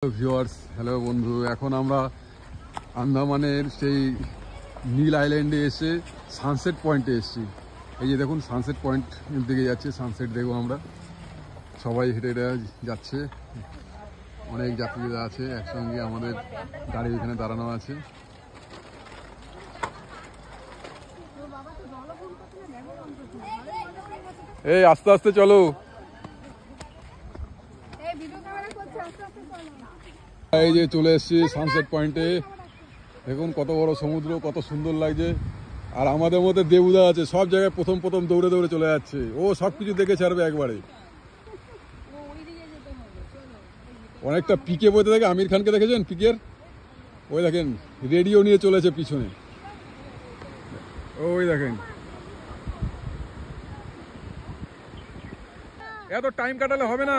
Hello viewers, hello বন্ধু। এখন আমরা আন্দামানের সেই নীল আইল্যান্ডে এসে সানসেট পয়েন্টে এসেছি। এই যে দেখুন সানসেট পয়েন্ট দিকে যাচ্ছে, সানসেট দেখবো আমরা। সবাই হেঁটে হেঁটে যাচ্ছে, অনেক যাত্রীরা আছে একসঙ্গে। আমাদের গাড়ি এখানে দাঁড়ানো আছে। এই আস্তে আস্তে চলো। এই যে চলে এসেছি সানসেট পয়েন্টে। দেখুন কত বড় সমুদ্র, কত সুন্দর লাগছে। আর আমাদের মধ্যে দেবুদা আছে, সব জায়গায় প্রথম প্রথম দৌড়ে দৌড়ে চলে যাচ্ছে। ও সব কিছু দেখে ছাড়বে একবারে। অনেকটা পিকে বইতে থাকে। আমির খানকে দেখেছেন পিকের? ওই দেখেন রেডিও নিয়ে চলেছে পিছনে, ওই দেখেন। এত টাইম কাটালে হবে না।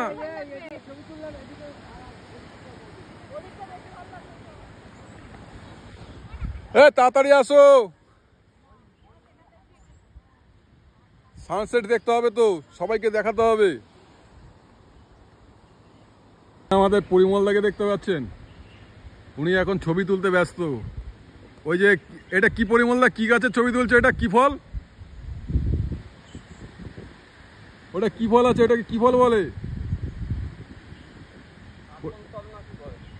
তাড়াতাড়ি আসো, সানসেট দেখতে হবে তো, সবাইকে দেখাতে হবে। আমাদের পরিমলদাকে দেখতে পাচ্ছেন, উনি এখন ছবি তুলতে ব্যস্ত। ওই যে এটা কি পরিমলদা, কি গাছের ছবি তুলছে? এটা কি ফল? ওটা কি ফল আছে? এটাকে কি ফল বলে?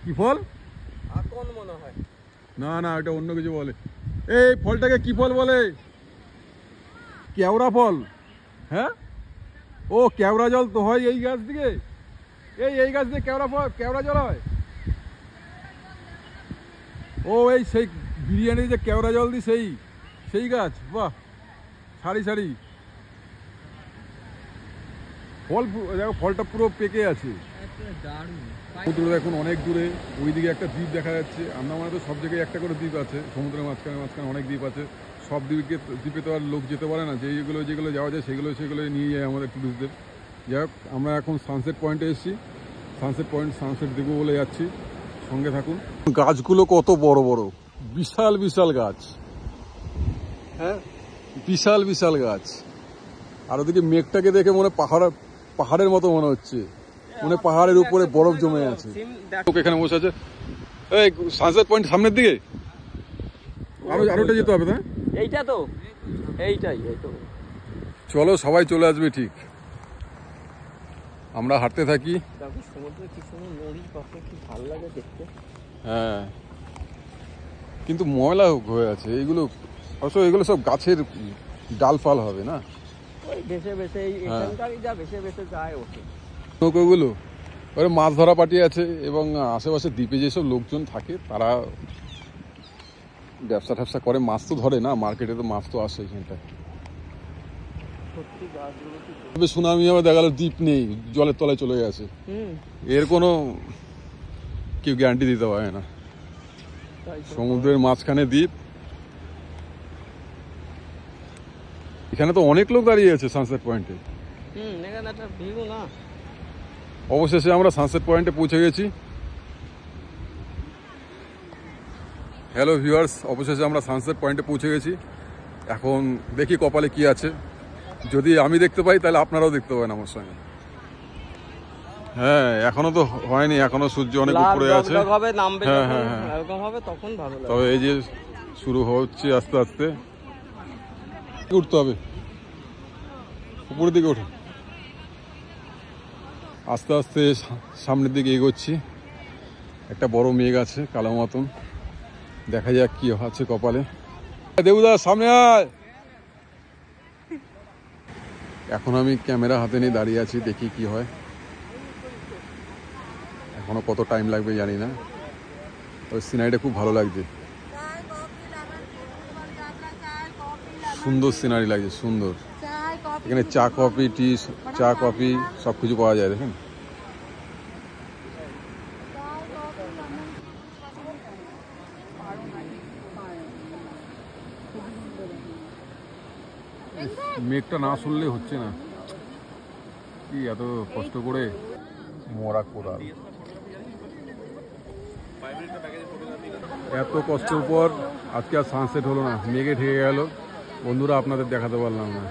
কি ফল? না না, এটা অন্য কিছু বলে। এই ফলটাকে কি ফল বলে? কেওড়া ফল। হ্যাঁ, ও কেওড়া জল তো হয় এই গাছ থেকে। এই গাছ দিয়ে কেওড়া জল হয়। ও এই সেই বিরিয়ানি যে কেওড়া জল দিই, সেই গাছ। বাহ, সারি সারি ফল। দেখো ফলটা পুরো পেকে আছে। সমুদ্র দেখুন অনেক দূরে, ওইদিকে একটা দ্বীপ দেখা যাচ্ছে। আন্দামানে তো সব জায়গায় একটা করে দ্বীপ আছে, সমুদ্রের মাঝখানে মাঝখানে অনেক দ্বীপ আছে। সব দ্বীপে তো আর লোক যেতে পারে না। যেগুলো যাওয়া যায় সেগুলো নিয়ে যায় আমাদের টুরিস্টদের। যাই হোক, আমরা এখন সানসেট পয়েন্টে এসেছি। সানসেট দেখবো বলে যাচ্ছি, সঙ্গে থাকুন। গাছগুলো কত বড় বড়, বিশাল বিশাল গাছ। হ্যাঁ, বিশাল বিশাল গাছ। আর ওদিকে মেঘটাকে দেখে মনে পাহাড়ের মতো মনে হচ্ছে, মানে পাহাড়ের উপরে বরফ জমে আছে। এখানে বসে আছে। এই সানসেট পয়েন্ট সামনের দিকে আরোটা যেতে হবে। হ্যাঁ, এইটা তো এইটাই। চলো, সবাই চলে আসবে ঠিক। আমরা হাঁটতে থাকি। সমুদ্রে কি সুন্দর নদীর পাশে, কি ভালো লাগে দেখতে। হ্যাঁ, কিন্তু ময়লা হয়ে আছে এইগুলো। অবশ্য এগুলো সব গাছের ডাল ফাল হবে না? ওই ভেসে ভেসে এখানকারই যা ভেসে ভেসে যায় ওঠে নৌকোগুলো। ওরা মাছ ধরা পার্টি আছে, এবং আশেপাশে দ্বীপে যেসব লোকজন থাকে তারা ব্যবসা ট্যাবসা করে। মাছ তো ধরে না, মার্কেটে তো মাছ তো আসে এখানটায়। সুনামি আবার দেখা গেল দ্বীপ নেই, জলের তলায় চলে গেছে। এর কোনো কেউ গ্যারান্টি দিতে পারে না। সমুদ্রের মাঝখানে দ্বীপ। এখানে তো অনেক লোক দাঁড়িয়ে আছে সানসেট পয়েন্টে। অবশেষে আমরা সানসেট পয়েন্টে পৌঁছে গেছি। হ্যালো ভিউয়ার্স, অবশেষে আমরা সানসেট পয়েন্টে পৌঁছে গেছি। এখন দেখি কপালে কি আছে। যদি আমি দেখতে পাই তাহলে আপনারাও দেখতে পাবেন আমার সঙ্গে। হ্যাঁ, এখনো তো হয়নি, এখনো সূর্য অনেক উপরে আছে। হ্যাঁ হ্যাঁ হ্যাঁ, তবে এই যে শুরু হচ্ছে আস্তে আস্তে। উঠতে হবে, উপরের দিকে উঠে আস্তে আস্তে সামনের দিকে এগোচ্ছি। একটা বড় মেঘ আছে কালো মতন, দেখা যাক কি আছে কপালে। দেবুদা সামনে আয়। এখন আমি ক্যামেরা হাতে নিয়ে দাঁড়িয়ে আছি, দেখি কি হয়। এখনো কত টাইম লাগবে জানি না। ওই সিনারিটা খুব ভালো লাগছে, সুন্দর সিনারি লাগছে, সুন্দর। এখানে চা কফি সব কিছু পাওয়া যায়। দেখেন মেঘটা না শুনলে হচ্ছে না, কি এত কষ্ট করে মরা কোদাল। এত কষ্টের পর আজকে আর সানসেট হলো না, মেঘে ঢেকে গেল। বন্ধুরা আপনাদের দেখাতে পারলাম না।